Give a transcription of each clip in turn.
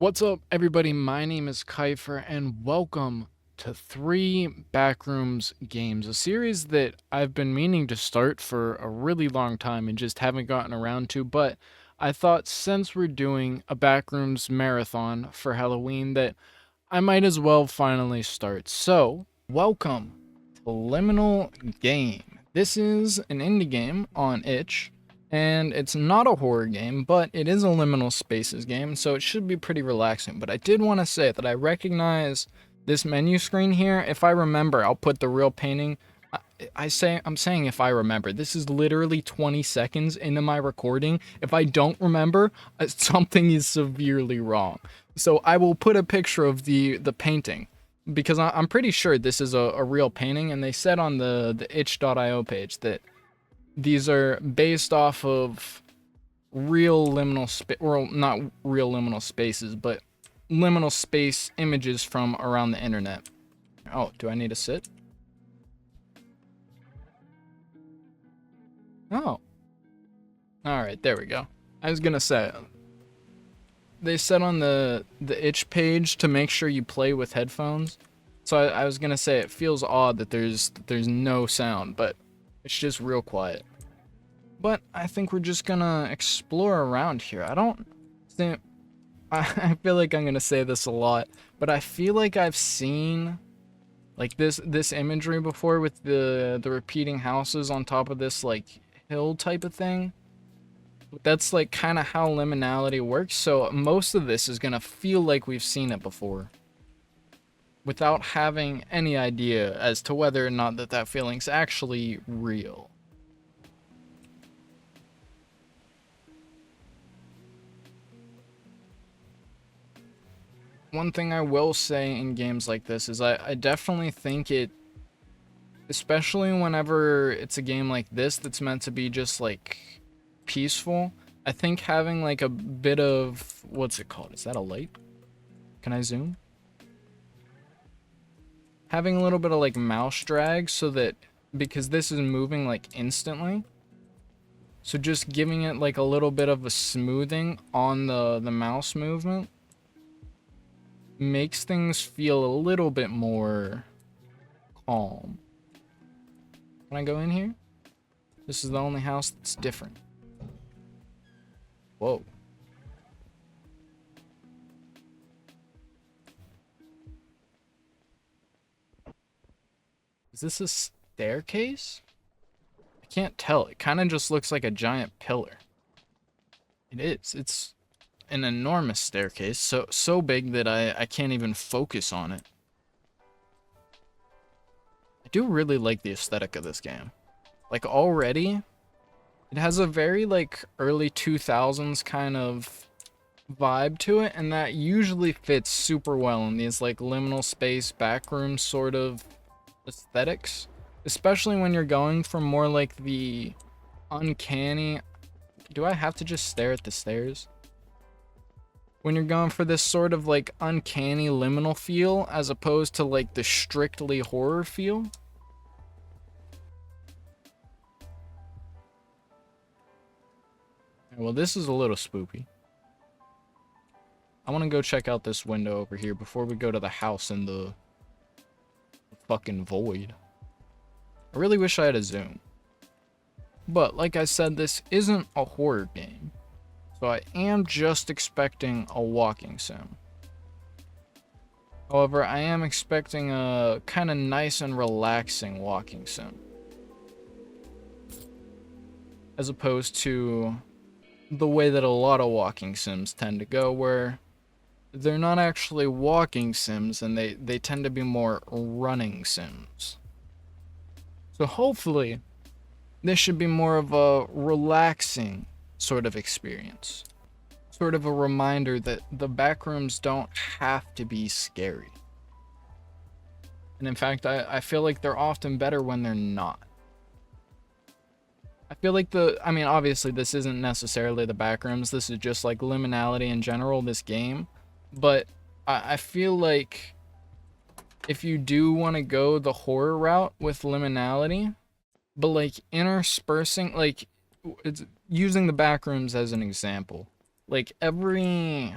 What's up, everybody? My name is Kyphxr, and welcome to 3 Backrooms Games, a series that I've been meaning to start for a really long time and just haven't gotten around to, but I thought since we're doing a Backrooms marathon for Halloween that I might as well finally start. So, welcome to Liminal Game. This is an indie game on itch, and it's not a horror game, but it is a liminal spaces game, so it should be pretty relaxing. But I did want to say that I recognize this menu screen here. If I remember, I'll put the real painting. I'm saying if I remember. This is literally 20 seconds into my recording. If I don't remember, something is severely wrong. So I will put a picture of the painting, because I'm pretty sure this is a real painting, and they said on the itch.io page that these are based off of real liminal or not real liminal spaces, but liminal space images from around the internet. Oh, do I need to sit? Oh. Alright, there we go. I was gonna say, they said on the itch page to make sure you play with headphones. So I was gonna say it feels odd that there's no sound, but it's just real quiet. But I think we're just gonna explore around here. I don't think... I feel like I'm gonna say this a lot, but I feel like I've seen like this imagery before with the repeating houses on top of this like hill type of thing. But that's like kind of how liminality works, so most of this is gonna feel like we've seen it before, without having any idea as to whether or not that feeling's actually real. One thing I will say in games like this is I definitely think it, especially whenever it's a game like this that's meant to be just like peaceful, I think having like a bit of, what's it called? Is that a light? Can I zoom? Having a little bit of like mouse drag, so that, because this is moving like instantly, so just giving it like a little bit of a smoothing on the mouse movement makes things feel a little bit more calm. Can I go in here? This is the only house that's different. Whoa. Is this a staircase? I can't tell. It kind of just looks like a giant pillar. It is. It's an enormous staircase, so big that I can't even focus on it. I do really like the aesthetic of this game. Like already, it has a very like early 2000s kind of vibe to it, and that usually fits super well in these like liminal space backroom sort of aesthetics, especially when you're going for more like the uncanny. Do I have to just stare at the stairs? When you're going for this sort of like uncanny liminal feel as opposed to like the strictly horror feel. Well, this is a little spoopy. I want to go check out this window over here before we go to the house in the fucking void. I really wish I had a zoom. But like I said, this isn't a horror game, so I am just expecting a walking sim. However, I am expecting a kind of nice and relaxing walking sim, as opposed to the way that a lot of walking sims tend to go, where they're not actually walking sims and they tend to be more running sims. So hopefully this should be more of a relaxing sort of experience. Sort of a reminder that the backrooms don't have to be scary. And in fact, I feel like they're often better when they're not. I feel like I mean, obviously this isn't necessarily the backrooms, this is just like liminality in general, this game. But I feel like if you do want to go the horror route with liminality, but like interspersing, like it's using the backrooms as an example, like every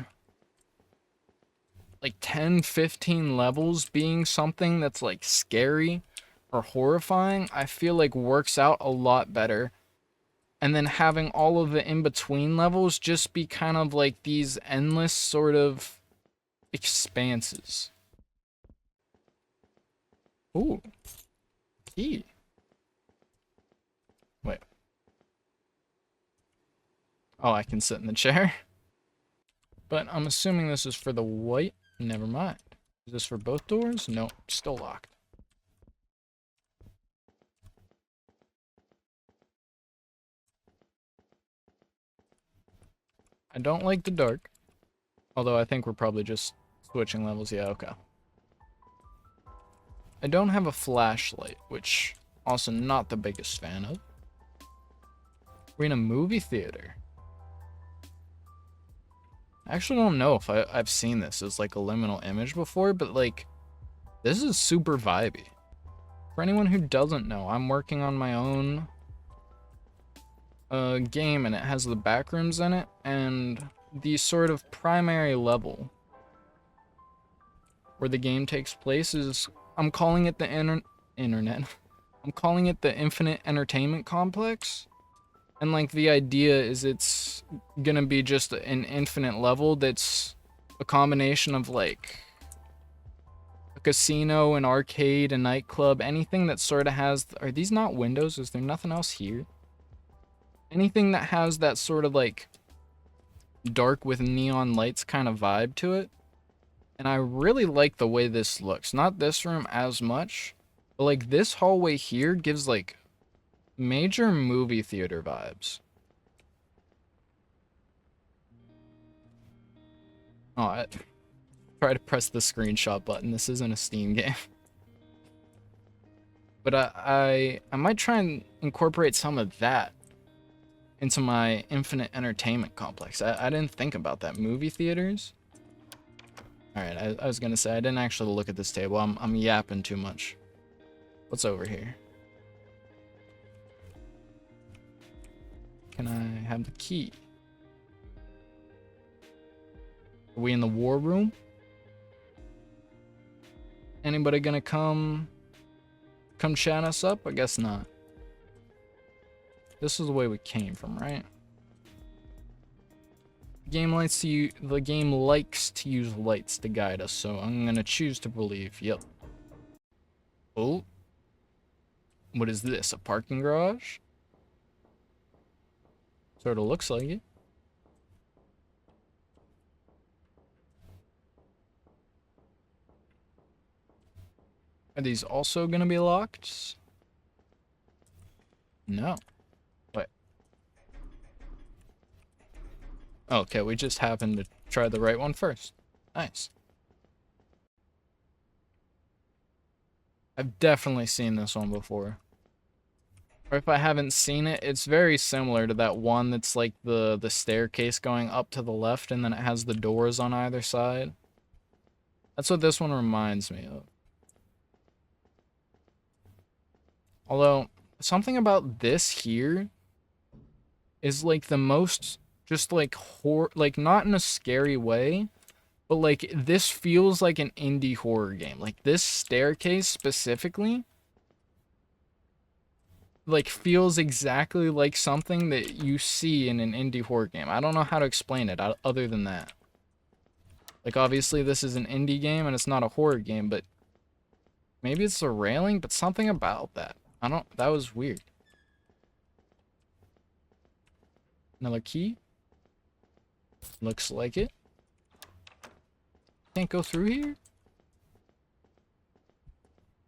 like 10, 15 levels being something that's like scary or horrifying, I feel like works out a lot better. And then having all of the in-between levels just be kind of like these endless sort of expanses. Ooh. Key. Wait. Oh, I can sit in the chair. But I'm assuming this is for the white. Never mind. Is this for both doors? No, still locked. I don't like the dark. Although I think we're probably just switching levels. Yeah, okay. I don't have a flashlight, which also not the biggest fan of. We're in a movie theater. I actually don't know if I've seen this as like a liminal image before, but like, this is super vibey. For anyone who doesn't know, I'm working on my own game, and it has the backrooms in it, and the sort of primary level where the game takes place is, I'm calling it the internet. I'm calling it the Infinite Entertainment Complex. And like the idea is it's gonna be just an infinite level that's a combination of like a casino, an arcade, a nightclub, anything that sort of has, are these not windows? Is there nothing else here? Anything that has that sort of like dark with neon lights kind of vibe to it. And I really like the way this looks. Not this room as much, but like this hallway here gives like major movie theater vibes. Oh, I try to press the screenshot button. This isn't a Steam game. But I might try and incorporate some of that into my Infinite Entertainment Complex. I didn't think about that. Movie theaters? Alright, I was gonna say, I didn't actually look at this table. I'm yapping too much. What's over here? Can I have the key? Are we in the war room? Anybody gonna come chat us up? I guess not. This is the way we came from, right? The game likes to use lights to guide us, so I'm gonna choose to believe. Yep. Oh. What is this? A parking garage? Sort of looks like it. Are these also gonna be locked? No. Wait. Okay, we just happened to try the right one first. Nice. I've definitely seen this one before. Or if I haven't seen it, it's very similar to that one that's like the staircase going up to the left, and then it has the doors on either side. That's what this one reminds me of. Although, something about this here is like the most just like like not in a scary way, but like this feels like an indie horror game. Like this staircase specifically like feels exactly like something that you see in an indie horror game. I don't know how to explain it other than that. Like obviously this is an indie game and it's not a horror game, but maybe it's the railing, but something about that. That was weird. Another key. Looks like it. Can't go through here?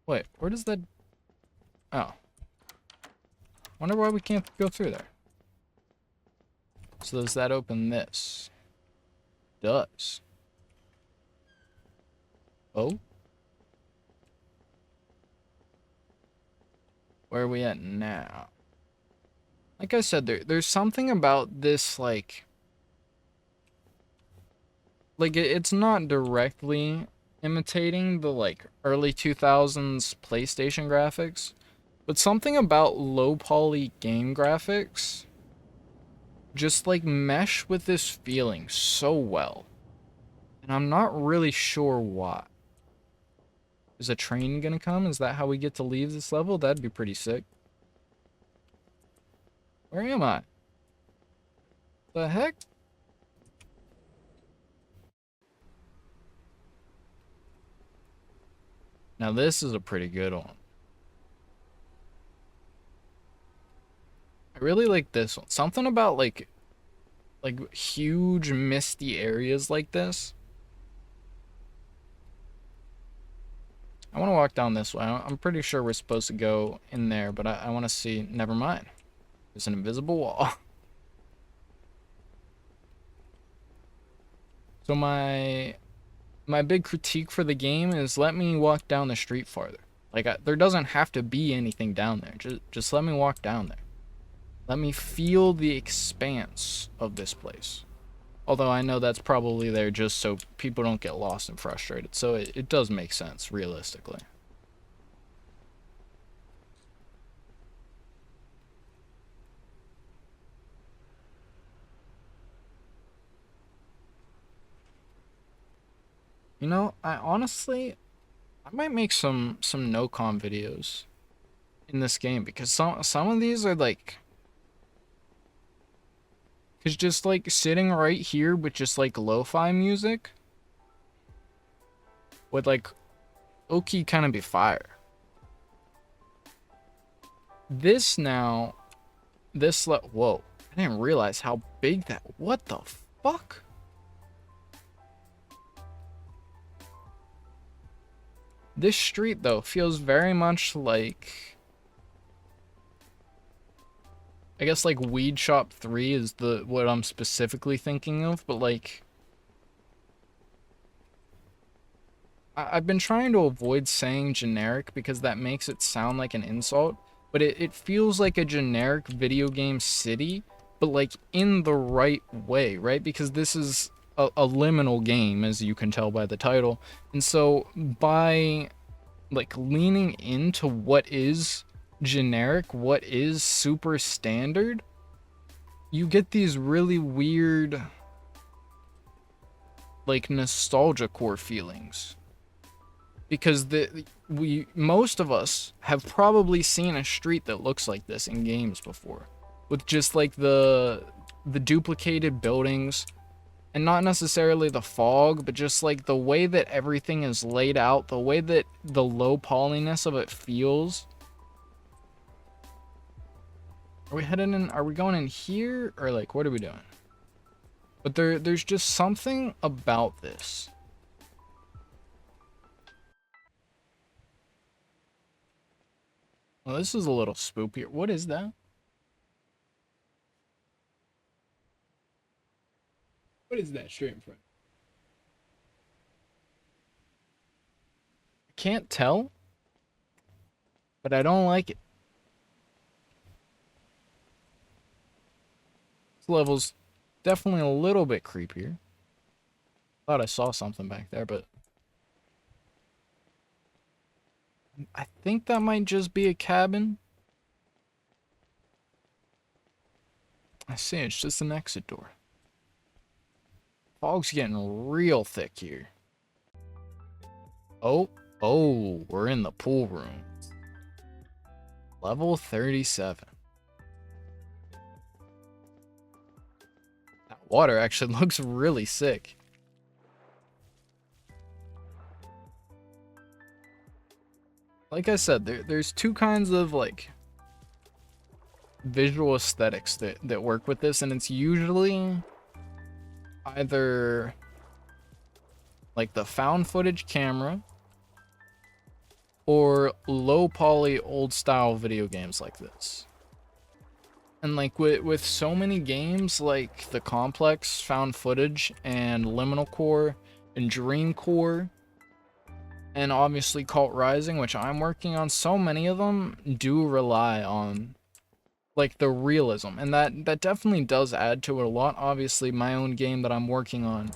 Wait, where does that... Oh. Wonder why we can't go through there. So does that open this? Does. Oh? Where are we at now? Like I said, there's something about this, like it's not directly imitating the, like, early 2000s PlayStation graphics, but something about low poly game graphics just, like, mesh with this feeling so well. And I'm not really sure why. Is a train gonna come? Is that how we get to leave this level? That'd be pretty sick. Where am I? The heck? Now this is a pretty good one. I really like this one. Something about like huge misty areas like this. I want to walk down this way. I'm pretty sure we're supposed to go in there, but I want to see. Never mind. There's an invisible wall. So my big critique for the game is let me walk down the street farther. Like there doesn't have to be anything down there. Just let me walk down there. Let me feel the expanse of this place. Although I know that's probably there just so people don't get lost and frustrated. So it does make sense, realistically. You know, I might make some no-com videos in this game because some of these are like, cause just like sitting right here with just like lo-fi music would like low-key kind of be fire. This now, whoa, I didn't realize how big that, what the fuck? This street though feels very much like, I guess like Weed Shop 3 is what I'm specifically thinking of, but like I've been trying to avoid saying generic because that makes it sound like an insult, but it feels like a generic video game city, but like in the right way, right? Because this is a liminal game, as you can tell by the title, and so by like leaning into what is generic, what is super standard, you get these really weird like nostalgia core feelings. Because most of us have probably seen a street that looks like this in games before, with just like the duplicated buildings, and not necessarily the fog, but just like the way that everything is laid out, the way that the low polyness of it feels. Are we heading in? Are we going in here, or like what are we doing? But there's just something about this. Well, this is a little spookier. What is that? What is that straight in front? I can't tell, but I don't like it. This level's definitely a little bit creepier. Thought I saw something back there, but I think that might just be a cabin. I see, it's just an exit door. Fog's getting real thick here. Oh, we're in the pool room. Level 37. That water actually looks really sick. Like I said, there's two kinds of like visual aesthetics that work with this, and it's usually either like the found footage camera or low poly old style video games like this. And like with so many games like the Complex found footage and Liminal Core and Dream Core, and obviously Kult Rising, which I'm working on, so many of them do rely on like the realism, and that definitely does add to it a lot. Obviously my own game that I'm working on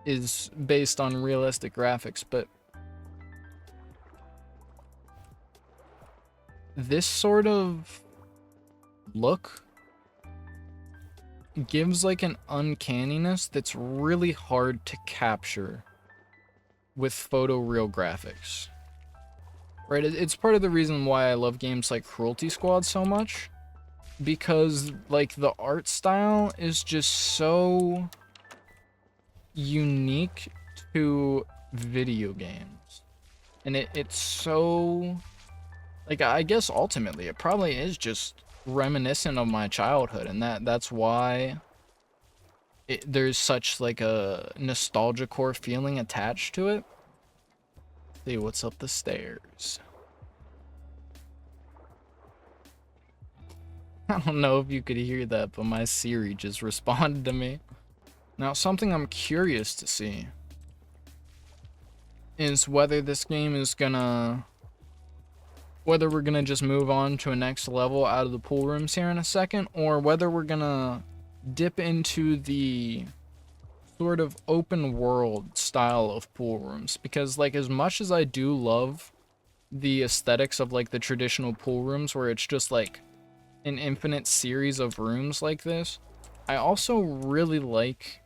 is based on realistic graphics, but this sort of look gives like an uncanniness that's really hard to capture with photoreal graphics. Right? It's part of the reason why I love games like Cruelty Squad so much, because like the art style is just so unique to video games. And it's so, like, I guess ultimately it probably is just reminiscent of my childhood, and that's why there's such like a nostalgia core feeling attached to it. See what's up the stairs. I don't know if you could hear that, but my Siri just responded to me. Now, something I'm curious to see is whether this game is gonna, whether we're gonna just move on to a next level out of the pool rooms here in a second, or whether we're gonna dip into the sort of open world style of pool rooms. Because like, as much as I do love the aesthetics of like the traditional pool rooms where it's just like an infinite series of rooms like this, I also really like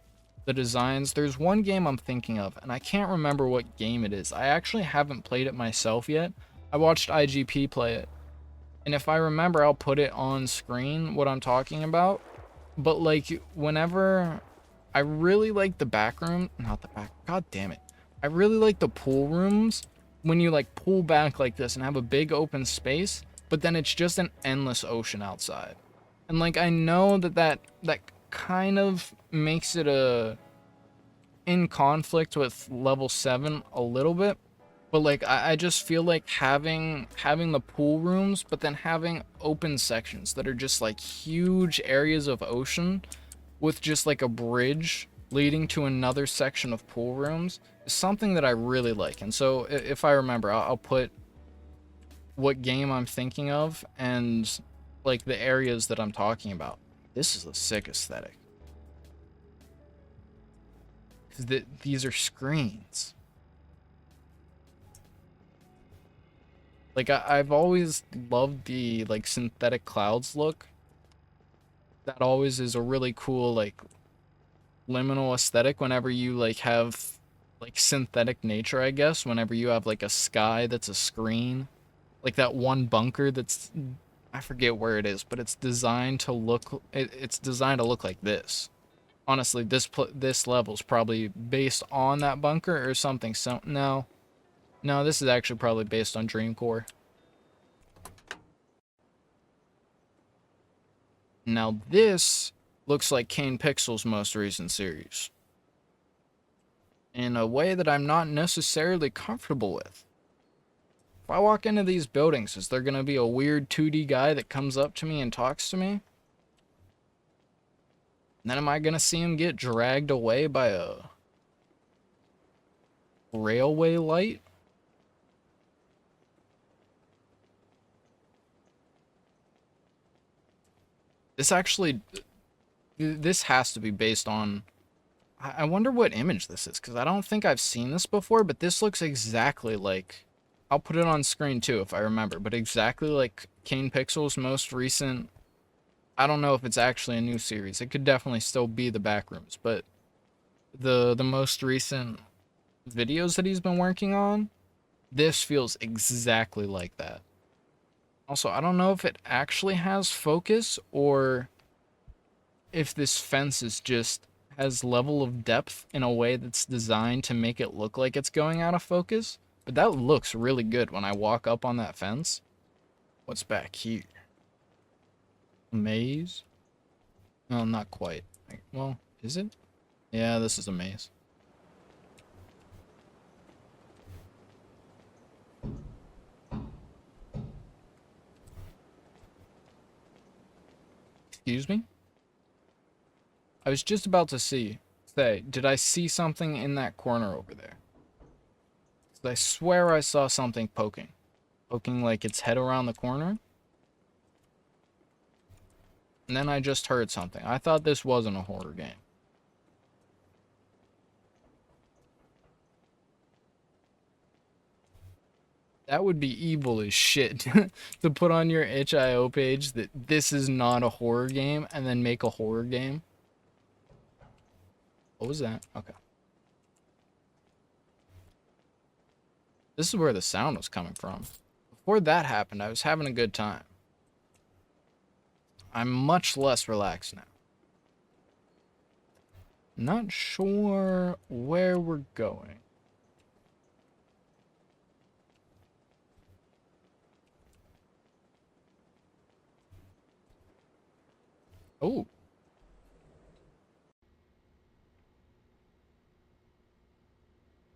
the designs. There's one game I'm thinking of, and I can't remember what game it is. I actually haven't played it myself yet. I watched IGP play it, and if I remember, I'll put it on screen, what I'm talking about. But like, whenever, I really like the back room, not the back, god damn it. I really like the pool rooms when you like pull back like this and have a big open space, but then it's just an endless ocean outside. And like, I know that kind of makes it in conflict with level 7 a little bit, but like, I just feel like having the pool rooms, but then having open sections that are just like huge areas of ocean with just like a bridge leading to another section of pool rooms is something that I really like. And so if I remember, I'll put what game I'm thinking of and like the areas that I'm talking about. This is a sick aesthetic. Because these are screens. Like, I've always loved the like synthetic clouds look. That always is a really cool like liminal aesthetic whenever you like have like synthetic nature, I guess. Whenever you have like a sky that's a screen. Like that one bunker that's, I forget where it is, but it's designed to look, it's designed to look like this. Honestly, this level's probably based on that bunker or something. So no, this is actually probably based on Dreamcore. Now this looks like Kane Pixels' most recent series, in a way that I'm not necessarily comfortable with. If I walk into these buildings, is there gonna be a weird 2D guy that comes up to me and talks to me? And then am I gonna see him get dragged away by a railway light? This has to be based on, I wonder what image this is, because I don't think I've seen this before, but this looks exactly like, I'll put it on screen too if I remember, but exactly like Kane Pixels' most recent, I don't know if it's actually a new series. It could definitely still be the Backrooms, but the most recent videos that he's been working on, this feels exactly like that. Also, I don't know if it actually has focus or if this fence is just has level of depth in a way that's designed to make it look like it's going out of focus. But that looks really good when I walk up on that fence. What's back here? A maze? No, not quite. Well, is it? Yeah, this is a maze. Excuse me? I was just about to say, did I see something in that corner over there? I swear I saw something poking like its head around the corner. And then I just heard something. I thought this wasn't a horror game. That would be evil as shit to put on your itch.io page that this is not a horror game and then make a horror game. What was that? Okay. This is where the sound was coming from. Before that happened, I was having a good time. I'm much less relaxed now. Not sure where we're going. Oh.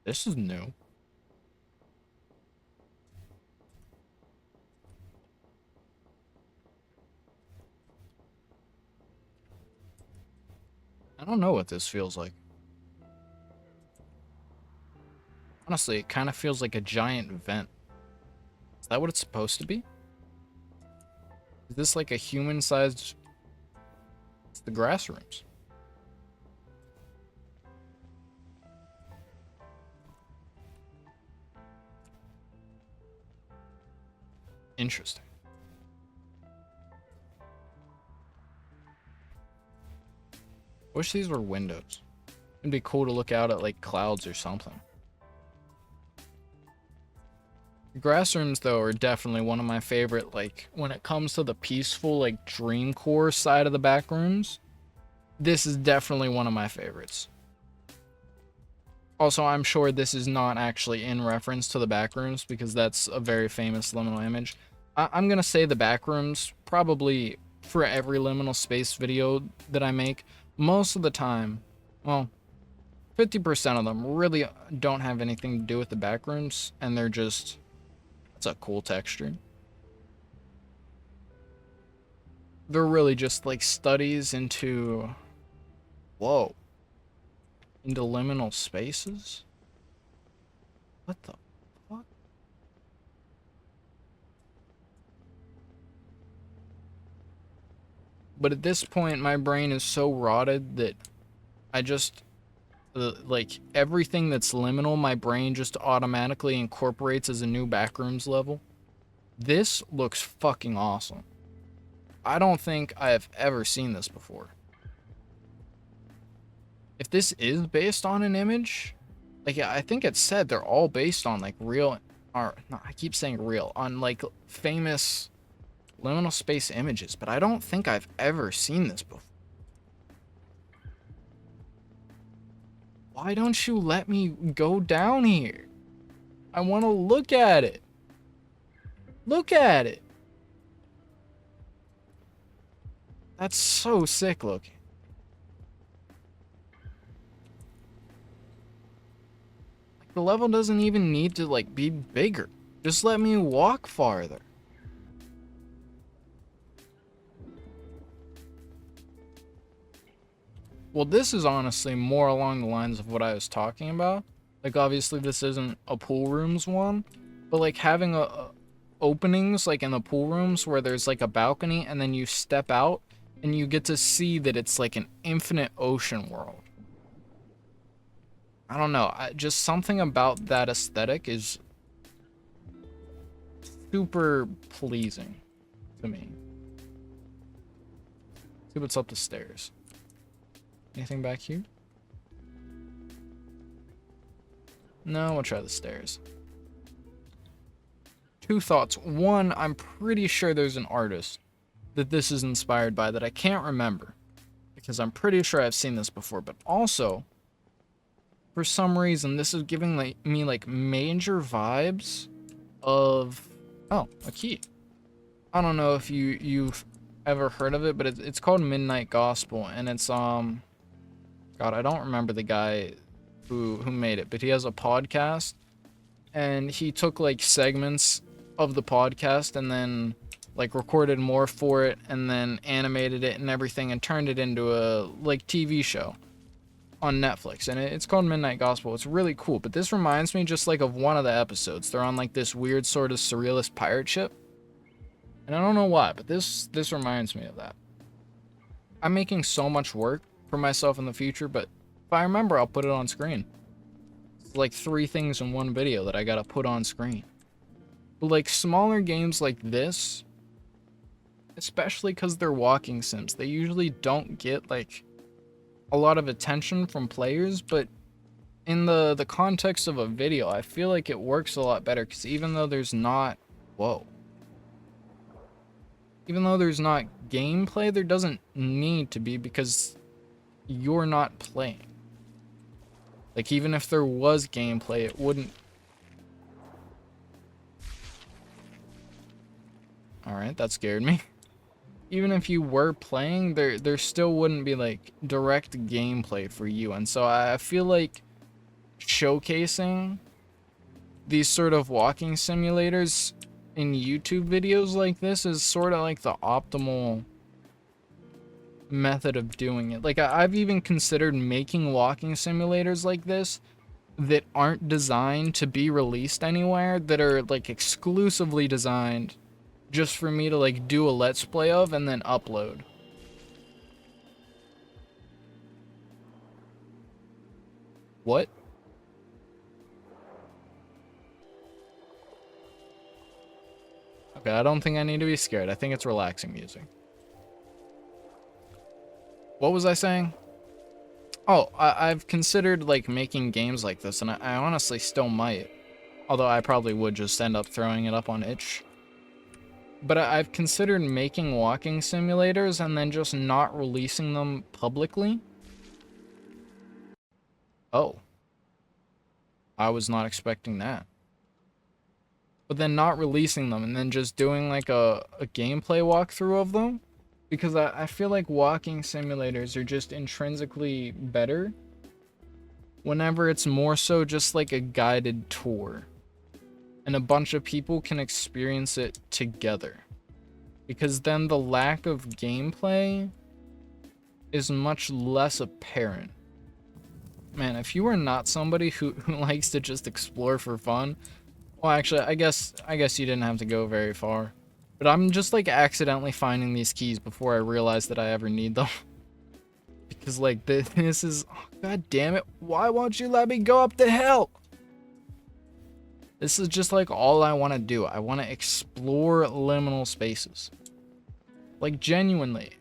This is new. I don't know what this feels like. Honestly, it kind of feels like a giant vent. Is that what it's supposed to be? Is this like a human-sized... It's the grass rooms. Interesting. Wish these were windows. It'd be cool to look out at like clouds or something. The grass rooms though are definitely one of my favorite, like when it comes to the peaceful like dream core side of the Backrooms. This is definitely one of my favorites. Also, I'm sure this is not actually in reference to the Backrooms because that's a very famous liminal image. I'm gonna say the Backrooms probably for every liminal space video that I make. Most of the time, well, 50% of them really don't have anything to do with the Backrooms, and they're just, it's a cool texture. They're really just like studies into, whoa, into liminal spaces? What the fuck? But at this point, my brain is so rotted that I just, like, everything that's liminal, my brain just automatically incorporates as a new Backrooms level. This looks fucking awesome. I don't think I have ever seen this before. If this is based on an image, like, I think it said they're all based on, like, real, or, no, I keep saying real, on, like, famous liminal space images, but I don't think I've ever seen this before. Why don't you let me go down here? I want to look at it. Look at it. That's so sick looking. Like, the level doesn't even need to like be bigger. Just let me walk farther. Well, this is honestly more along the lines of what I was talking about. Like, obviously this isn't a pool rooms one, but like having openings like in the pool rooms where there's like a balcony and then you step out and you get to see that it's like an infinite ocean world. I don't know, just something about that aesthetic is super pleasing to me. See what's up the stairs. Anything back here? No, we'll try the stairs. Two thoughts. One, I'm pretty sure there's an artist that this is inspired by that I can't remember, because I'm pretty sure I've seen this before, but also, for some reason, this is giving me like major vibes of, oh, a key. I don't know if you've ever heard of it, but it's called Midnight Gospel, and it's, God, I don't remember the guy who made it, but he has a podcast, and he took like segments of the podcast and then like recorded more for it and then animated it and everything and turned it into a like TV show on Netflix, and it's called Midnight Gospel. It's really cool, but this reminds me just like of one of the episodes. They're on like this weird sort of surrealist pirate ship, and I don't know why, but this reminds me of that. I'm making so much work for myself in the future, but if I remember, I'll put it on screen. It's like 3 things in one video that I gotta put on screen. But like smaller games like this, especially because they're walking sims, they usually don't get like a lot of attention from players, but in the context of a video, I feel like it works a lot better, because even though there's not, whoa, even though there's not gameplay, there doesn't need to be, because you're not playing. Like, even if there was gameplay, it wouldn't. Alright, that scared me. Even if you were playing, there still wouldn't be like direct gameplay for you. And so I feel like showcasing these sort of walking simulators in YouTube videos like this is sort of like the optimal method of doing it. Like, I've even considered making walking simulators like this that aren't designed to be released anywhere, that are like exclusively designed just for me to like do a let's play of and then upload. What? Okay, I don't think I need to be scared. I think it's relaxing music. What was I saying? Oh, I've considered like making games like this, and I honestly still might. Although I probably would just end up throwing it up on itch. But I've considered making walking simulators and then just not releasing them publicly. Oh. I was not expecting that. But then not releasing them and then just doing like a gameplay walkthrough of them. Because I feel like walking simulators are just intrinsically better whenever it's more so just like a guided tour. And a bunch of people can experience it together. Because then the lack of gameplay is much less apparent. Man, if you are not somebody who likes to just explore for fun, well, actually, I guess you didn't have to go very far. But I'm just like accidentally finding these keys before I realize that I ever need them. Because like this is, oh, god damn it, why won't you let me go up the hill? This is just like all I want to do. I want to explore liminal spaces. Like, genuinely,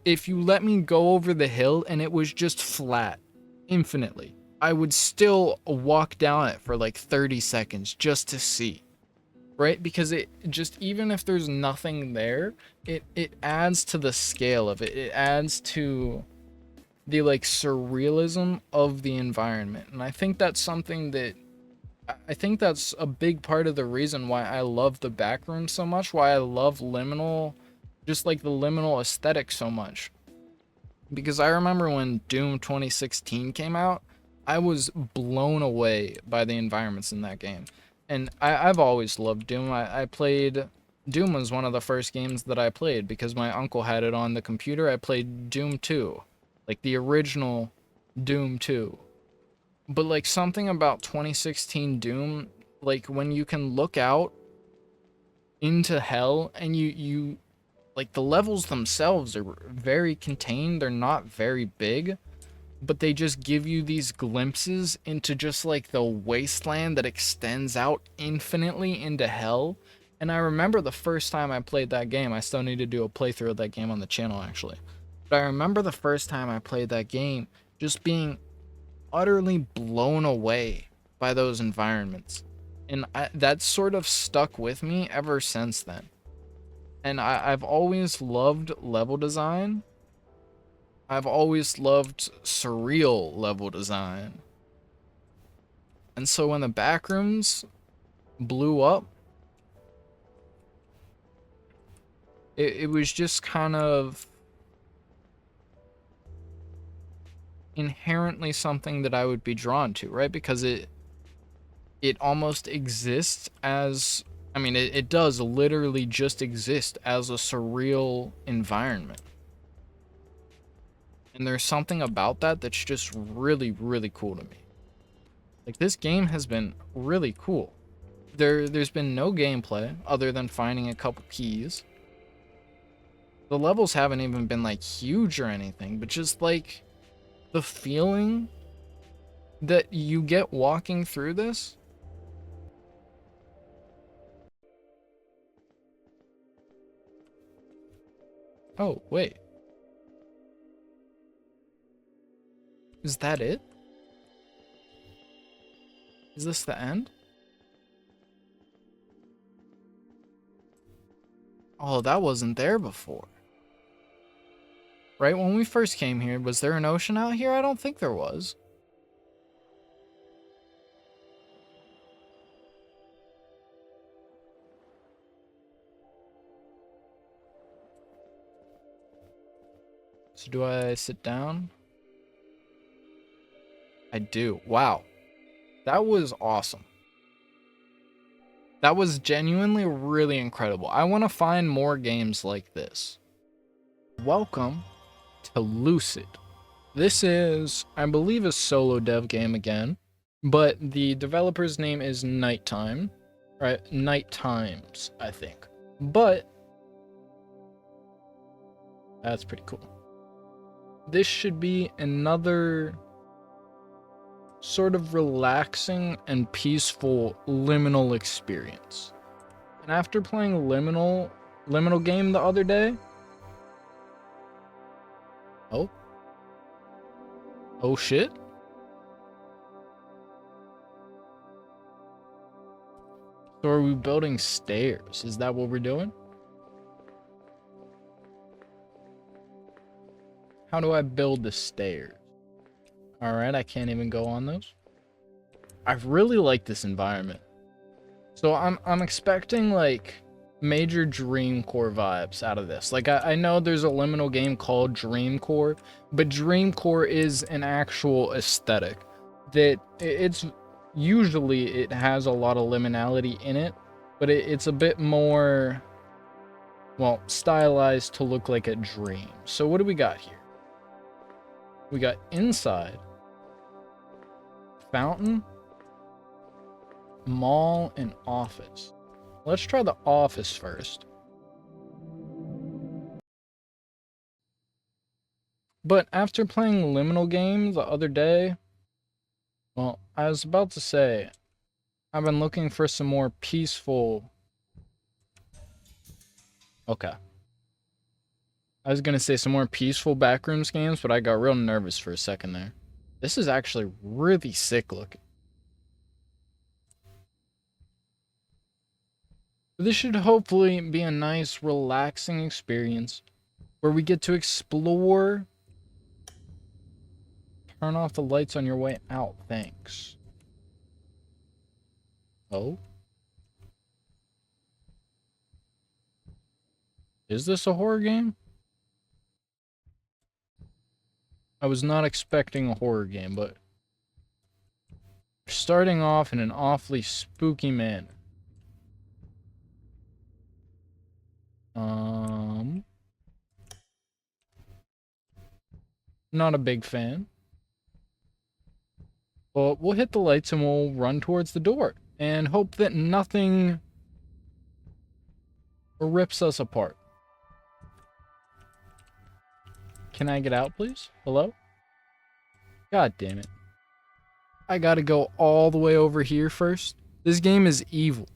if you let me go over the hill and it was just flat infinitely, I would still walk down it for like 30 seconds just to see. Right? Because it just, even if there's nothing there, it adds to the scale of it. It adds to the like surrealism of the environment. And I think that's something that, I think that's a big part of the reason why I love the Backrooms so much, why I love liminal, just like the liminal aesthetic so much. Because I remember when Doom 2016 came out, I was blown away by the environments in that game. And I've always loved Doom. I played, Doom was one of the first games that I played because my uncle had it on the computer. I played Doom 2, like the original Doom 2. But like something about 2016 Doom, like when you can look out into hell and you like the levels themselves are very contained, they're not very big, but they just give you these glimpses into just like the wasteland that extends out infinitely into hell. And I remember the first time I played that game, I still need to do a playthrough of that game on the channel actually. But I remember the first time I played that game just being utterly blown away by those environments. And that's sort of stuck with me ever since then. And I've always loved level design. I've always loved surreal level design. And so when the Backrooms blew up, it was just kind of inherently something that I would be drawn to, right? Because it almost exists as, I mean, it does literally just exist as a surreal environment. And there's something about that that's just really, really cool to me. Like, this game has been really cool. There's been no gameplay other than finding a couple keys. The levels haven't even been like huge or anything, but just like the feeling that you get walking through this. Oh, wait. Is that it? Is this the end? Oh, that wasn't there before. Right when we first came here, was there an ocean out here? I don't think there was. So do I sit down? I do. Wow. That was awesome. That was genuinely really incredible. I want to find more games like this. Welcome to Lucid. This is, I believe, a solo dev game again, but the developer's name is Nighttime, right? Night Times, I think. But that's pretty cool. This should be another sort of relaxing and peaceful liminal experience. And after playing Liminal Game the other day, oh shit. So are we building stairs? Is that what we're doing? How do I build the stairs? Alright, I can't even go on those. I really like this environment. So I'm expecting like major Dreamcore vibes out of this. Like I know there's a liminal game called Dreamcore, but Dreamcore is an actual aesthetic that it's usually it has a lot of liminality in it, but it's a bit more, well, stylized to look like a dream. So what do we got here? We got inside, fountain, mall, and office. Let's try the office first. But after playing Liminal Game the other day, well, I was about to say, I've been looking for some more peaceful... Okay. I was gonna say some more peaceful Backrooms games, but I got real nervous for a second there. This is actually really sick looking. This should hopefully be a nice, relaxing experience where we get to explore. Turn off the lights on your way out, thanks. Oh? Is this a horror game? I was not expecting a horror game, but starting off in an awfully spooky manner. Not a big fan. But we'll hit the lights and we'll run towards the door and hope that nothing rips us apart. Can I get out, please? Hello? God damn it. I gotta go all the way over here first. This game is evil.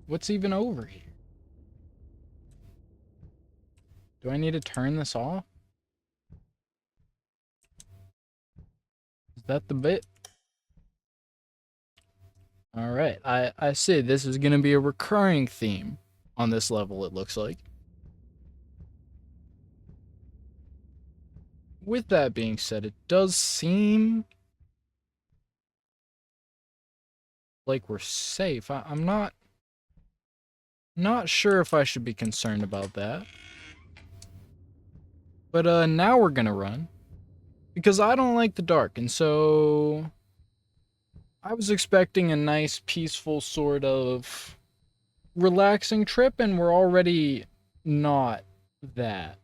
What's even over here? Do I need to turn this off? Is that the bit? Alright, I see. This is going to be a recurring theme on this level, it looks like. With that being said, it does seem like we're safe. I'm not sure if I should be concerned about that. But now we're gonna run. Because I don't like the dark, and so I was expecting a nice, peaceful sort of relaxing trip, and we're already not that.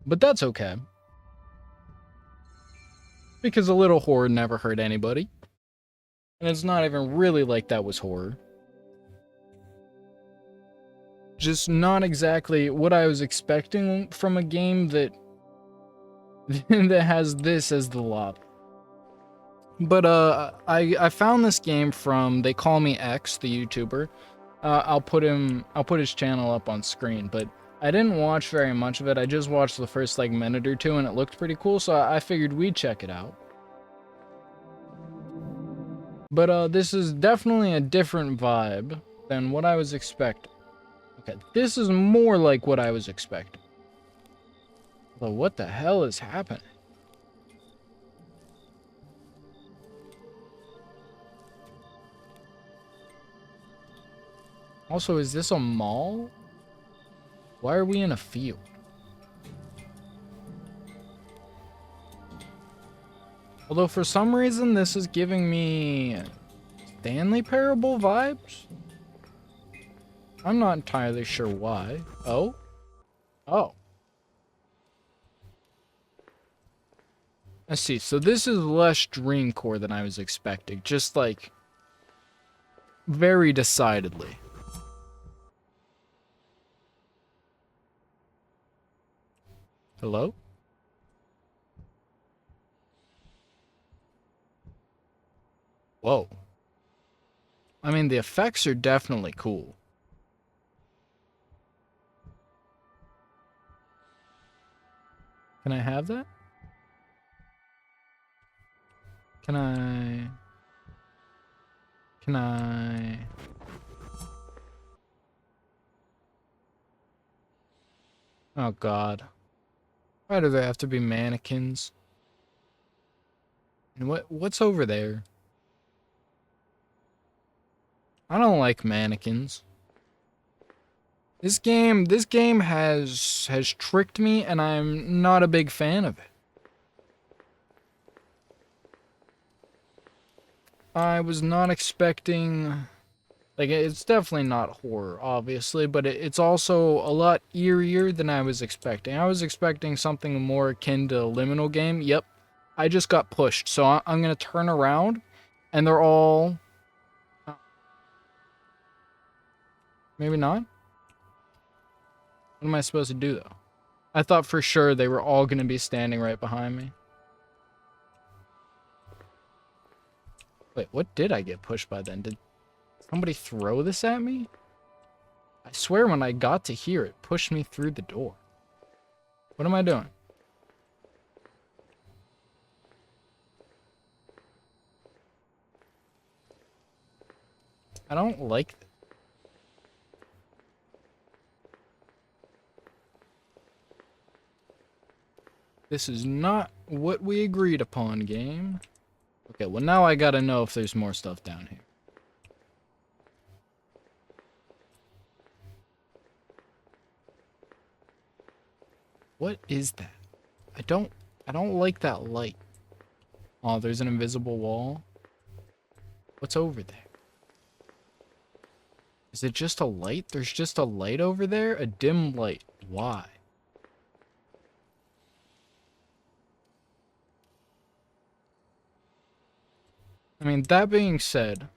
But that's okay. Because a little horror never hurt anybody. And it's not even really like that was horror. Just not exactly what I was expecting from a game that that has this as the lobby. But I found this game from They Call Me X, the YouTuber. I'll put his channel up on screen, but I didn't watch very much of it. I just watched the first like minute or two and it looked pretty cool, so I figured we'd check it out. But this is definitely a different vibe than what I was expecting. Okay, this is more like what I was expecting. But what the hell is happening? Also, is this a mall? Why are we in a field? Although for some reason this is giving me Stanley Parable vibes. I'm not entirely sure why. Oh? Oh. Let's see, so this is less Dreamcore than I was expecting. Just like, very decidedly. Hello? Whoa. I mean, the effects are definitely cool. Can I have that? Can I... Oh god. Why do they have to be mannequins? And what's over there? I don't like mannequins. This game has tricked me and I'm not a big fan of it. I was not expecting, like, it's definitely not horror, obviously, but it's also a lot eerier than I was expecting. I was expecting something more akin to Liminal Game. Yep, I just got pushed, so I'm gonna turn around, and they're all... Maybe not? What am I supposed to do, though? I thought for sure they were all gonna be standing right behind me. Wait, what did I get pushed by then? Did somebody throw this at me? I swear when I got to here, it pushed me through the door. What am I doing? I don't like this. This is not what we agreed upon, game. Okay, well now I gotta know if there's more stuff down here. What is that? I don't like that light. Oh, there's an invisible wall. What's over there? Is it just a light? There's just a light over there? A dim light. Why? I mean, that being said,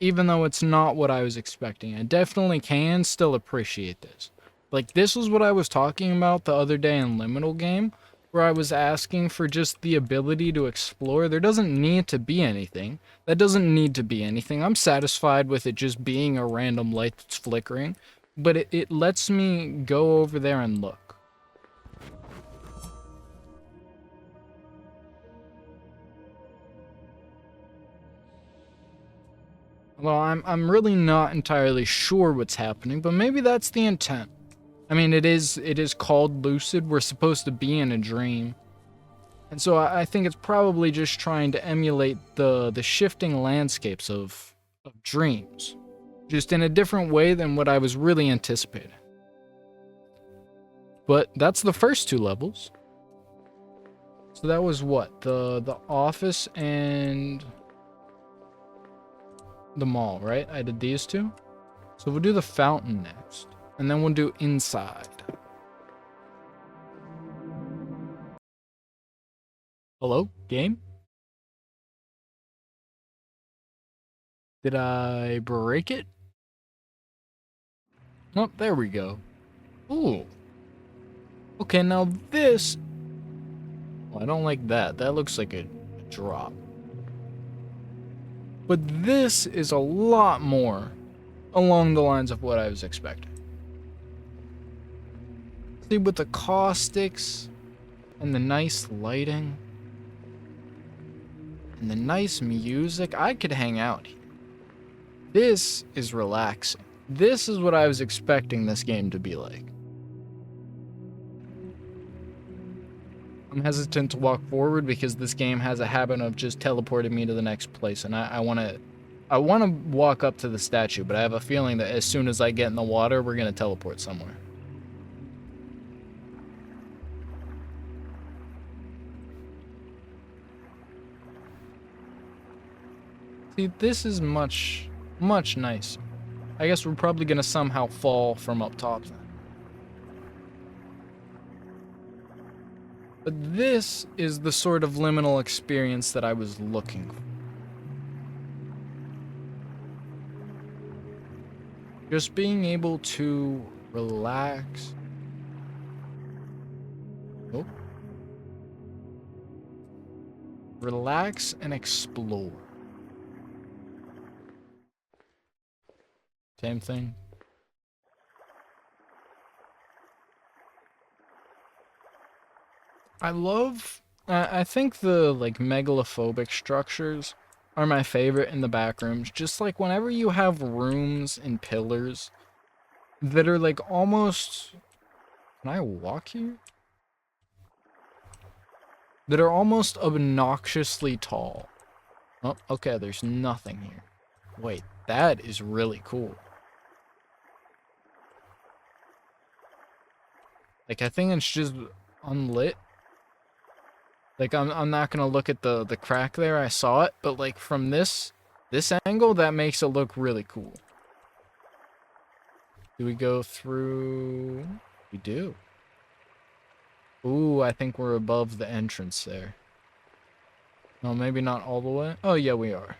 even though it's not what I was expecting, I definitely can still appreciate this. Like, this was what I was talking about the other day in Liminal Game, where I was asking for just the ability to explore. There doesn't need to be anything. That doesn't need to be anything. I'm satisfied with it just being a random light that's flickering, but it lets me go over there and look. Well, I'm really not entirely sure what's happening, but maybe that's the intent. I mean, it is called Lucid. We're supposed to be in a dream. And so I think it's probably just trying to emulate the shifting landscapes of dreams. Just in a different way than what I was really anticipating. But that's the first two levels. So that was what? The office and the mall, right? I did these two. So we'll do the fountain next. And then we'll do inside. Hello, game? Did I break it? Oh, there we go. Ooh. Okay, now this... Well, I don't like that. That looks like a drop. But this is a lot more along the lines of what I was expecting. See, with the caustics and the nice lighting and the nice music, I could hang out here. This is relaxing. This is what I was expecting this game to be like. I'm hesitant to walk forward because this game has a habit of just teleporting me to the next place, and I want to walk up to the statue, but I have a feeling that as soon as I get in the water, we're going to teleport somewhere. See, this is much nicer. I guess we're probably going to somehow fall from up top then. But this is the sort of liminal experience that I was looking for. Just being able to relax. Oh. Relax and explore. Same thing. I think the like megalophobic structures are my favorite in the backrooms. Just like whenever you have rooms and pillars that are like almost, can I walk here? That are almost obnoxiously tall. Oh, okay, there's nothing here. Wait, that is really cool. Like, I think it's just unlit. Like, I'm not gonna look at the crack there, I saw it, but like from this angle, that makes it look really cool. Do we go through? We do. Ooh, I think we're above the entrance there. No, maybe not all the way. Oh yeah, we are.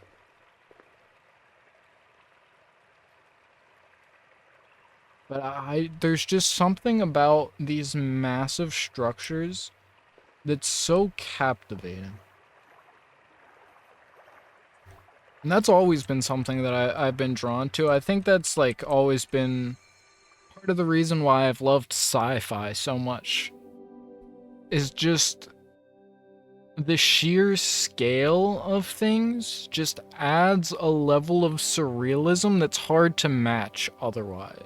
But there's just something about these massive structures that's so captivating. And that's always been something that I've been drawn to. I think that's like always been part of the reason why I've loved sci-fi so much. Is just the sheer scale of things just adds a level of surrealism that's hard to match otherwise.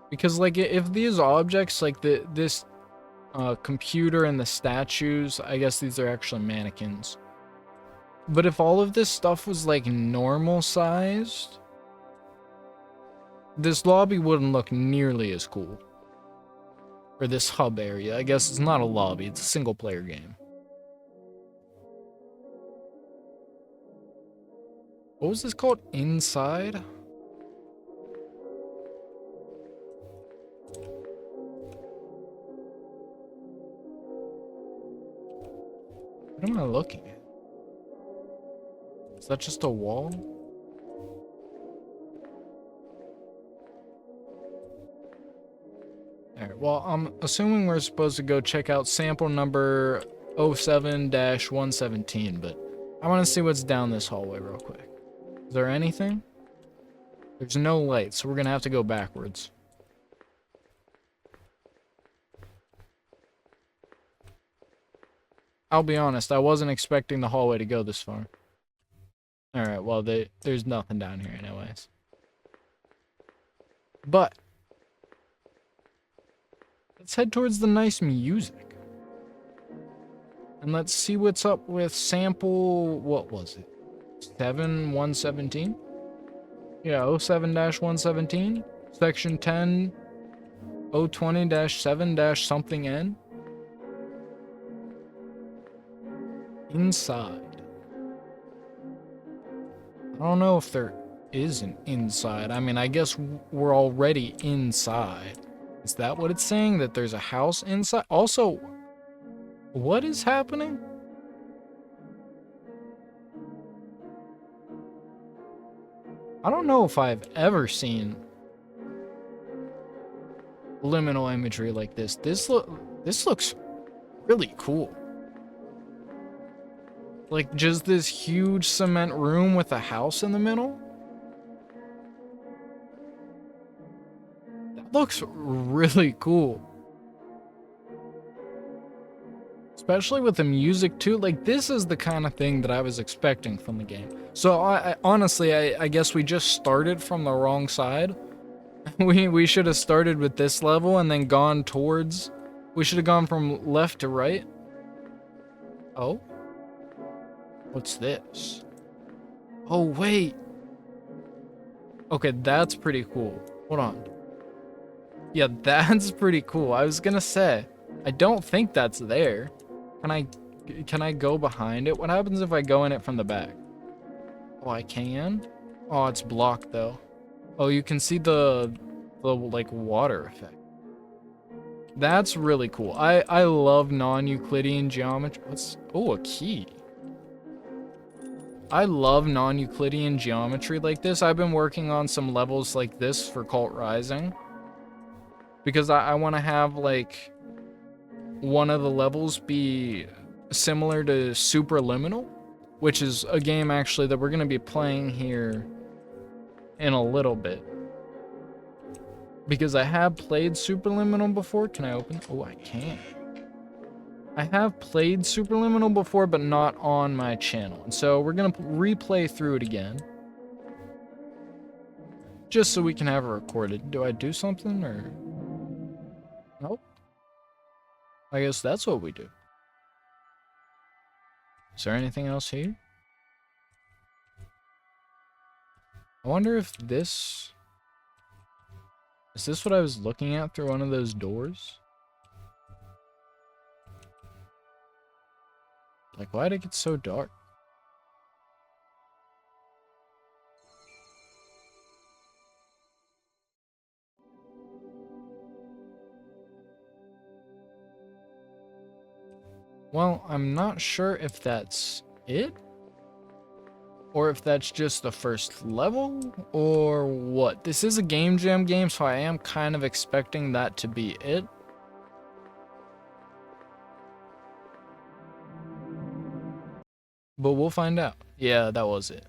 Because like if these objects like this computer and the statues, I guess these are actually mannequins. But if all of this stuff was like normal sized, this lobby wouldn't look nearly as cool. Or this hub area. I guess it's not a lobby, it's a single player game. What was this called? Inside? What am I looking at? Is that just a wall? Alright, well, I'm assuming we're supposed to go check out sample number 07-117, but I want to see what's down this hallway real quick. Is there anything? There's no light, so we're going to have to go backwards. I'll be honest, I wasn't expecting the hallway to go this far. Alright, well, there's nothing down here anyways. But let's head towards the nice music. And let's see what's up with sample, what was it? 7-117? Yeah, 07-117. Section 10, 020-7- something N. Inside. I don't know if there is an inside. I mean, I guess we're already inside. Is that what it's saying? That there's a house inside? Also, what is happening? I don't know if I've ever seen liminal imagery like this. This looks really cool. Like, just this huge cement room with a house in the middle? That looks really cool. Especially with the music too. Like, this is the kind of thing that I was expecting from the game. So I honestly, I guess we just started from the wrong side. We should have started with this level and then gone towards... We should have gone from left to right. Oh? What's this? Oh, wait. Okay, that's pretty cool. Hold on. Yeah, that's pretty cool. I was gonna say, I don't think that's there. Can I go behind it? What happens if I go in it from the back? Oh, I can? Oh, it's blocked though. Oh, you can see the like water effect. That's really cool. I love non-Euclidean geometry. Oh, a key. I love non-Euclidean geometry like this. I've been working on some levels like this for Kult Rising. Because I want to have like one of the levels be similar to Liminal, which is a game actually that we're going to be playing here in a little bit. Because I have played Liminal before. Can I open? Oh, I can. I have played Liminal before, but not on my channel. And so we're going to replay through it again. Just so we can have it recorded. Do I do something or... Nope. I guess that's what we do. Is there anything else here? I wonder if this... Is this what I was looking at through one of those doors? Like, why'd it get so dark? Well, I'm not sure if that's it, or if that's just the first level, or what. This is a game jam game, so I am kind of expecting that to be it. But we'll find out. Yeah, that was it.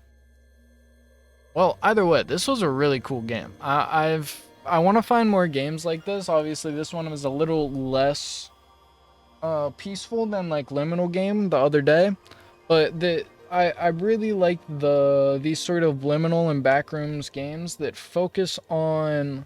Well, either way, this was a really cool game. I want to find more games like this. Obviously, this one was a little less peaceful than like Liminal Game the other day, but I really like these sort of Liminal and Backrooms games that focus on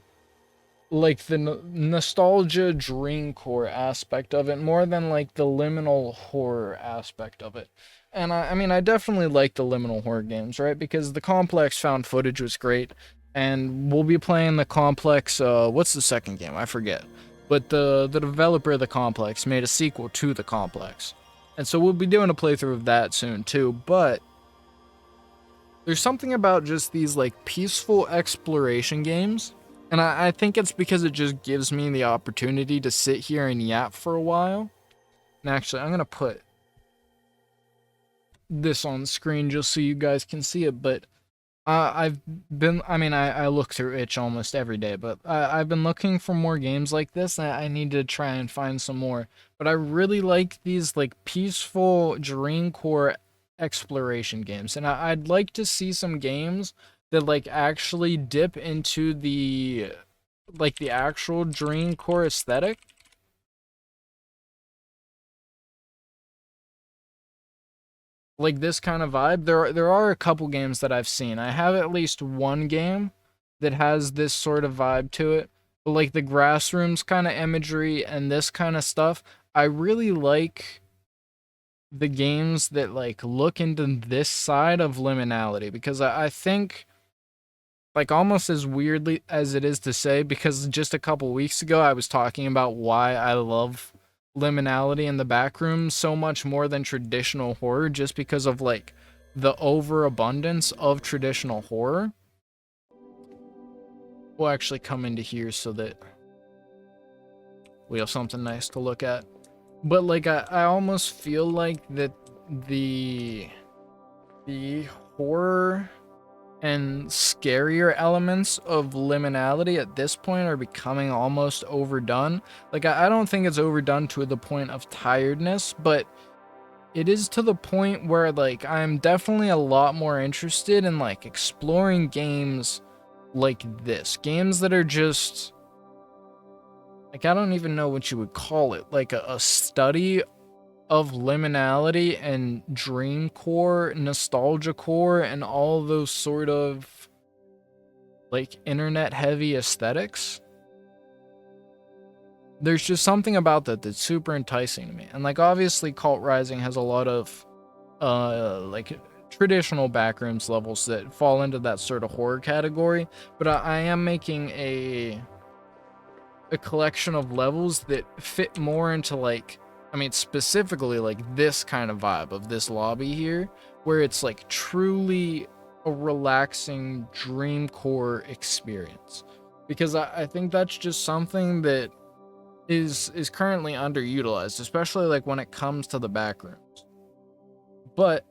like the nostalgia dreamcore aspect of it more than like the liminal horror aspect of it. And I mean, I definitely like the liminal horror games, right? Because the complex found footage was great, and we'll be playing the complex. What's the second game? I forget. But the developer of the complex made a sequel to the complex, and so we'll be doing a playthrough of that soon too. But there's something about just these like peaceful exploration games. And I think it's because it just gives me the opportunity to sit here and yap for a while. And actually, I'm going to put this on the screen just so you guys can see it. But I look through itch almost every day. But I've been looking for more games like this. And I need to try and find some more. But I really like these like peaceful dreamcore exploration games. And I'd like to see some games that like actually dip into the like the actual dreamcore aesthetic. Like this kind of vibe. There are a couple games that I've seen. I have at least one game that has this sort of vibe to it. But like the grassrooms kind of imagery and this kind of stuff. I really like the games that like look into this side of liminality, because I think, like, almost as weirdly as it is to say, because just a couple weeks ago I was talking about why I love liminality in the Backrooms so much more than traditional horror, just because of like the overabundance of traditional horror. We'll actually come into here so that we have something nice to look at. But like I almost feel like that the horror and scarier elements of liminality at this point are becoming almost overdone. Like, I don't think it's overdone to the point of tiredness, but it is to the point where like I'm definitely a lot more interested in like exploring games like this. Games that are just like, I don't even know what you would call it, like a study of liminality and dream core, nostalgia core, and all those sort of like internet heavy aesthetics. There's just something about that that's super enticing to me. And like obviously Cult Rising has a lot of like traditional backrooms levels that fall into that sort of horror category, but I am making a collection of levels that fit more into like, I mean specifically like this kind of vibe of this lobby here, where it's like truly a relaxing dream core experience, because I think that's just something that is currently underutilized, especially like when it comes to the backrooms. But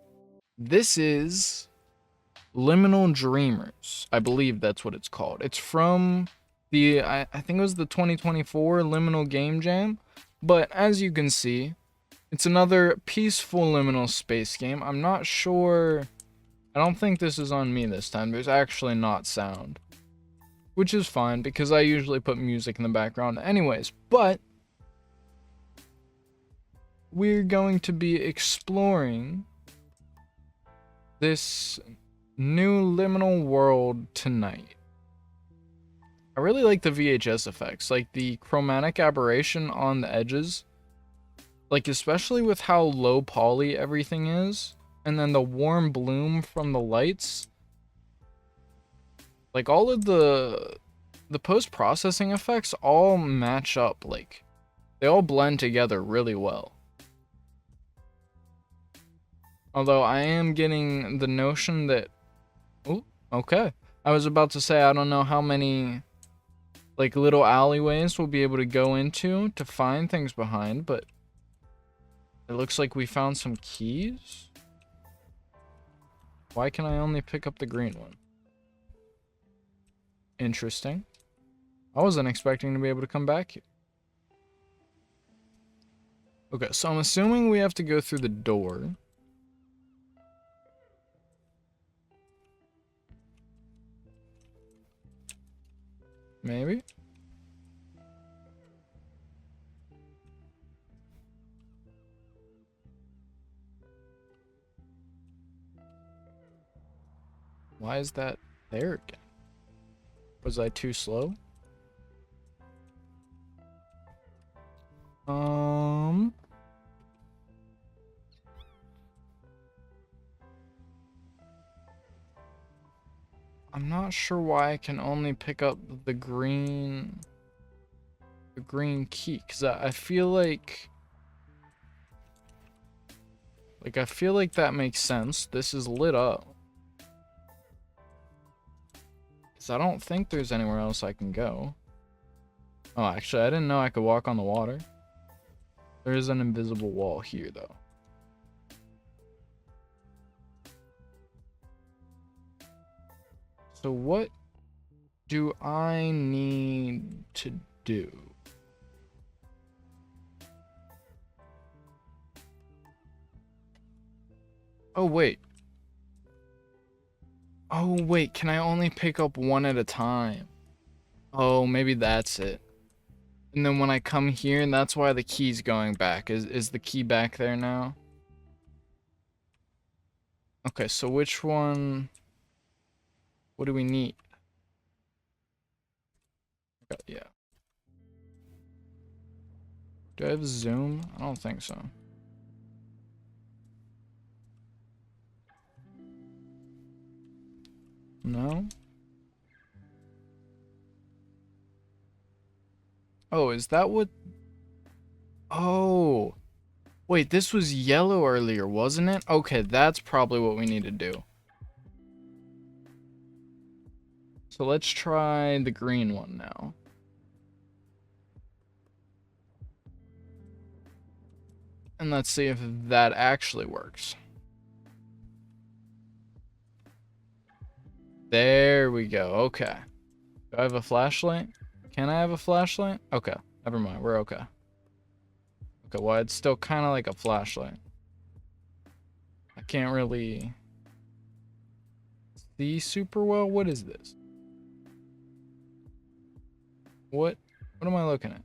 this is Liminal Dreamers. I believe that's what it's called. It's from the, I think it was the 2024 Liminal Game Jam. But as you can see, it's another peaceful liminal space game. I'm not sure, I don't think this is on me this time. There's actually not sound, which is fine because I usually put music in the background anyways. But we're going to be exploring this new liminal world tonight. I really like the VHS effects, like the chromatic aberration on the edges, like especially with how low poly everything is, and then the warm bloom from the lights. Like all of the post-processing effects all match up, like they all blend together really well. Although I am getting the notion that, oh, okay. I was about to say, I don't know how many like little alleyways we'll be able to go into to find things behind, but it looks like we found some keys. Why can I only pick up the green one? Interesting. I wasn't expecting to be able to come back here. Okay, so I'm assuming we have to go through the door. Maybe? Why is that there again? Was I too slow? I'm not sure why I can only pick up the green key, because I feel like I feel like that makes sense. This is lit up. Because I don't think there's anywhere else I can go. Oh, actually, I didn't know I could walk on the water. There is an invisible wall here, though. So what do I need to do? Oh, wait. Oh, wait, can I only pick up one at a time? Oh, maybe that's it. And then when I come here, and that's why the key's going back. Is the key back there now? Okay, so which one? What do we need? Okay, yeah. Do I have zoom? I don't think so. No? Oh, is that what? Oh. Wait, this was yellow earlier, wasn't it? Okay, that's probably what we need to do. So let's try the green one now. And let's see if that actually works. There we go. Okay. Do I have a flashlight? Can I have a flashlight? Okay. Never mind. We're okay. Okay, well, it's still kind of like a flashlight. can't really see super well. What is this? What am I looking at?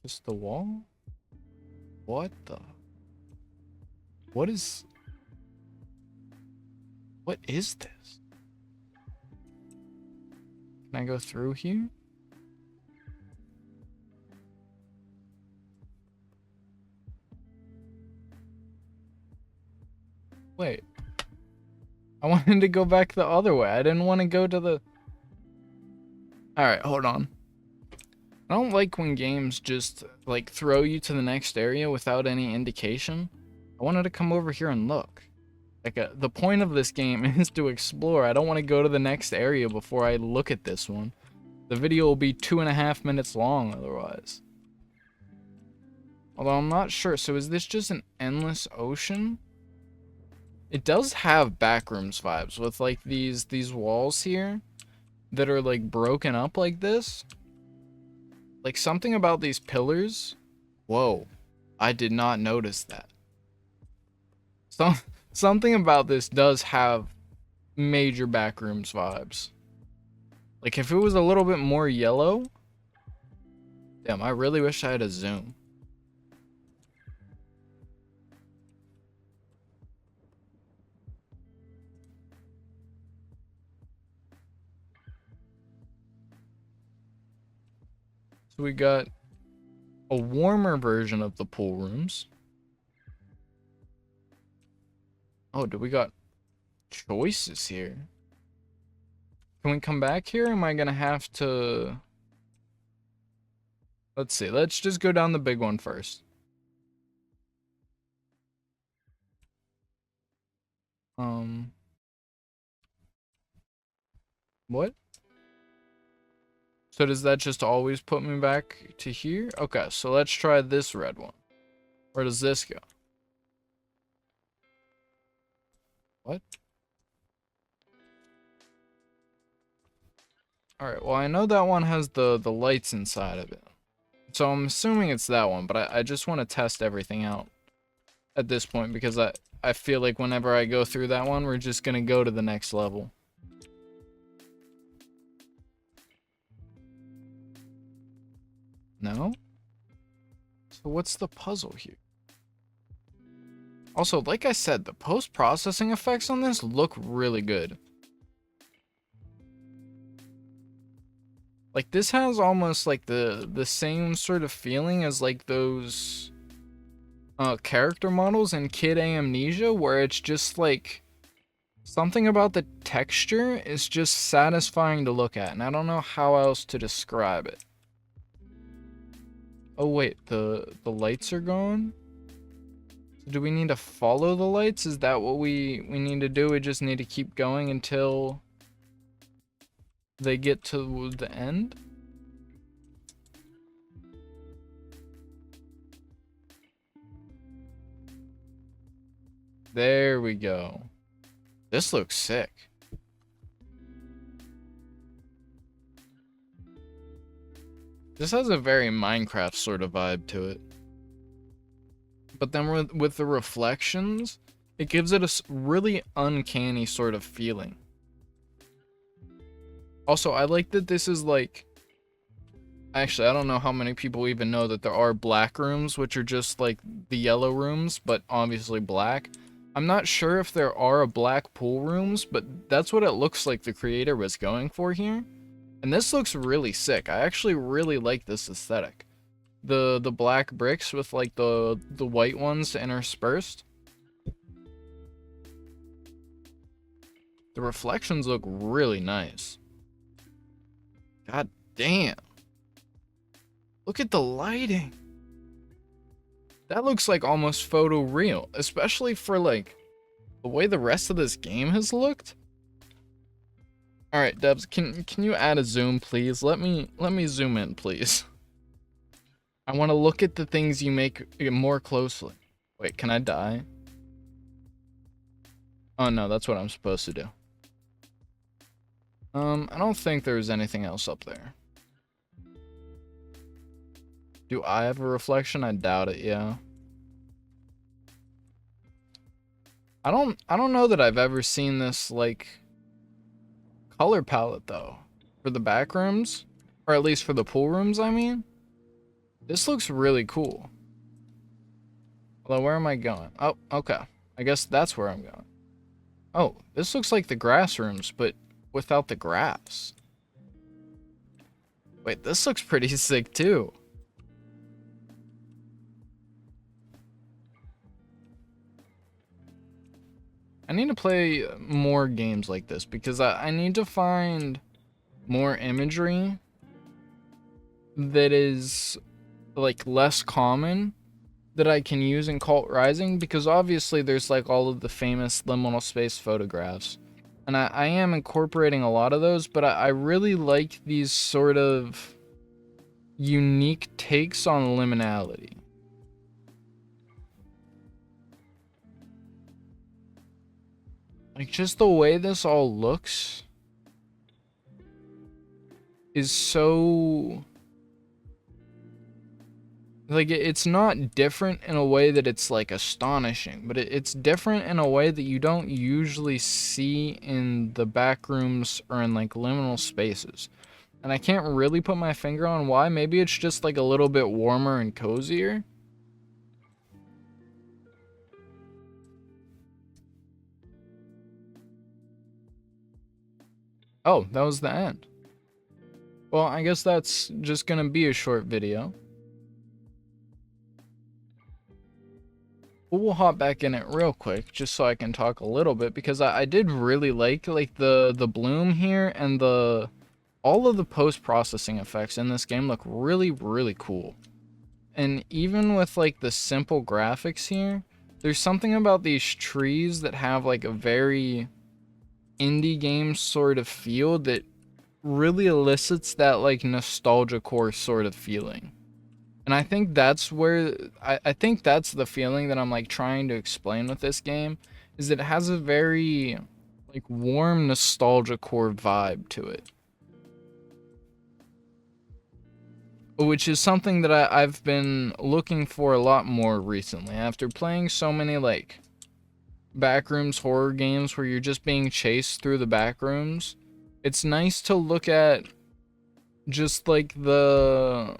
Just the wall? What is this? Can I go through here? Wait. I wanted to go back the other way. I didn't want to go to the... Alright, hold on. I don't like when games just, like, throw you to the next area without any indication. I wanted to come over here and look. Like, the point of this game is to explore. I don't want to go to the next area before I look at this one. The video will be 2.5 minutes long otherwise. Although I'm not sure. So is this just an endless ocean? It does have Backrooms vibes with, like, these walls here that are, like, broken up like this. Like, something about these pillars. Whoa. I did not notice that. Something about this does have major Backrooms vibes. Like, if it was a little bit more yellow. Damn, I really wish I had a zoom. So we got a warmer version of the pool rooms. Oh, do we got choices here? Can we come back here? Am I gonna have to... Let's see. Let's just go down the big one first. What? So does that just always put me back to here? Okay, so let's try this red one. Where does this go? What? Alright, well, I know that one has the lights inside of it. So I'm assuming it's that one, but I just want to test everything out at this point because I feel like whenever I go through that one, we're just going to go to the next level. No? So what's the puzzle here? Also, like I said, the post-processing effects on this look really good. Like, this has almost like the same sort of feeling as like those character models in Kid Amnesia, where it's just like something about the texture is just satisfying to look at, and I don't know how else to describe it. Oh wait, the lights are gone? So do we need to follow the lights? Is that what we need to do? We just need to keep going until they get to the end? There we go. This looks sick. This has a very Minecraft sort of vibe to it. But then with the reflections, it gives it a really uncanny sort of feeling. Also, I like that this is like... Actually, I don't know how many people even know that there are black rooms, which are just like the yellow rooms, but obviously black. I'm not sure if there are black pool rooms, but that's what it looks like the creator was going for here. And this looks really sick. I actually really like this aesthetic. The black bricks with like the white ones interspersed. The reflections look really nice. God damn. Look at the lighting. That looks like almost photoreal, especially for like the way the rest of this game has looked. All right, Debs, can you add a zoom, please? Let me zoom in, please. I want to look at the things you make more closely. Wait, can I die? Oh no, that's what I'm supposed to do. I don't think there's anything else up there. Do I have a reflection? I doubt it, yeah. I don't know that I've ever seen this like color palette though for the back rooms, or at least for the pool rooms, I mean. This looks really cool. Although, where am I going? Oh, okay. I guess that's where I'm going. Oh, this looks like the grass rooms, but without the grass. Wait, this looks pretty sick too. I need to play more games like this because I need to find more imagery that is like less common that I can use in Kult Rising, because obviously there's like all of the famous liminal space photographs, and I am incorporating a lot of those, but I really like these sort of unique takes on liminality. Like, just the way this all looks is so... like, it's not different in a way that it's like astonishing, but it's different in a way that you don't usually see in the backrooms or in like liminal spaces. And I can't really put my finger on why. Maybe it's just like a little bit warmer and cozier. Oh, that was the end. Well, I guess that's just gonna be a short video. We'll hop back in it real quick just so I can talk a little bit, because I did really like the bloom here, and all of the post-processing effects in this game look really, really cool. And even with like the simple graphics here, there's something about these trees that have like a very indie game sort of feel that really elicits that like nostalgia core sort of feeling. And I think that's where I think that's the feeling that I'm like trying to explain with this game, is that it has a very like warm nostalgia core vibe to it. Which is something that I've been looking for a lot more recently. After playing so many like backrooms horror games where you're just being chased through the backrooms, it's nice to look at just like the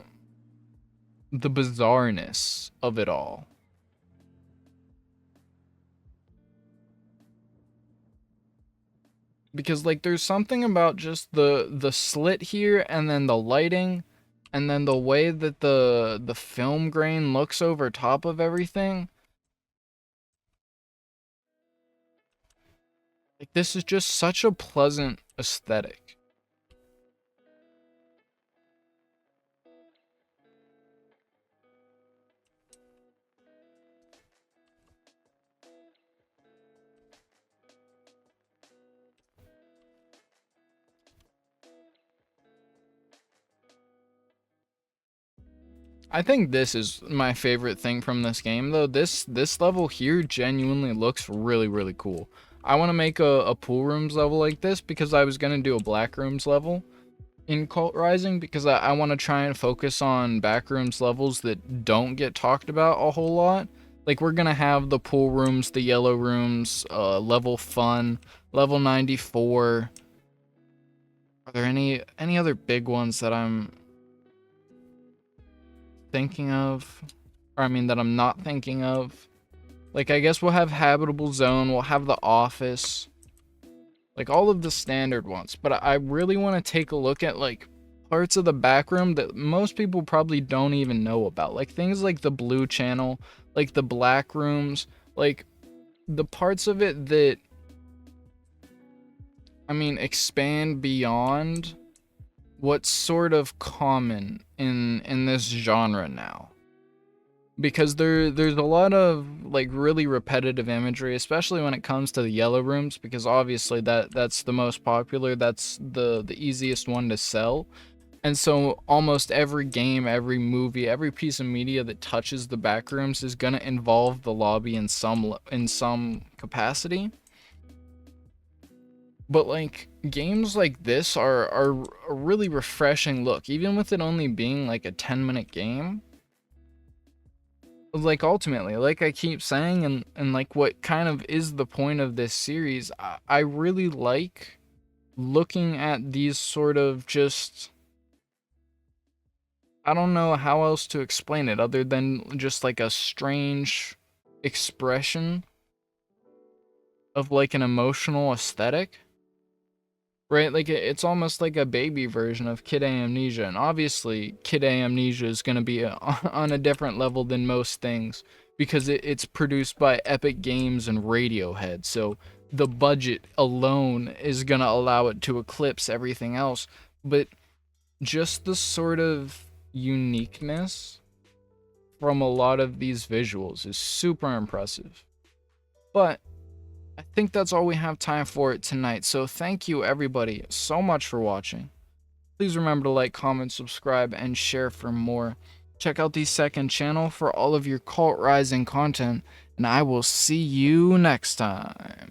bizarreness of it all. Because like there's something about just the slit here, and then the lighting, and then the way that the film grain looks over top of everything. Like, this is just such a pleasant aesthetic. I think this is my favorite thing from this game, though. This level here genuinely looks really, really cool. I want to make a pool rooms level like this, because I was going to do a black rooms level in Kult Rising, because I want to try and focus on backrooms levels that don't get talked about a whole lot. Like, we're going to have the pool rooms, the yellow rooms, level fun, level 94. Are there any other big ones that I'm thinking of, or I mean that I'm not thinking of? Like, I guess we'll have habitable zone, we'll have the office, like all of the standard ones. But I really want to take a look at like parts of the back room that most people probably don't even know about, like things like the blue channel, like the black rooms, like the parts of it that, I mean, expand beyond what's sort of common in this genre now. Because there's a lot of like really repetitive imagery, especially when it comes to the yellow rooms, because obviously that's the most popular, that's the easiest one to sell. And so almost every game, every movie, every piece of media that touches the back rooms is going to involve the lobby in some capacity. But like games like this are a really refreshing look, even with it only being like a 10-minute game. like ultimately, like I keep saying, and like what kind of is the point of this series, I really like looking at these sort of just, I don't know how else to explain it other than just like a strange expression of like an emotional aesthetic, right? Like it's almost like a baby version of Kid Amnesia, and obviously Kid Amnesia is going to be on a different level than most things because it's produced by Epic Games and Radiohead, so the budget alone is going to allow it to eclipse everything else. But just the sort of uniqueness from a lot of these visuals is super impressive. But I think that's all we have time for tonight. So thank you everybody so much for watching. Please remember to like, comment, subscribe, and share for more. Check out the second channel for all of your Cult Rising content, and I will see you next time.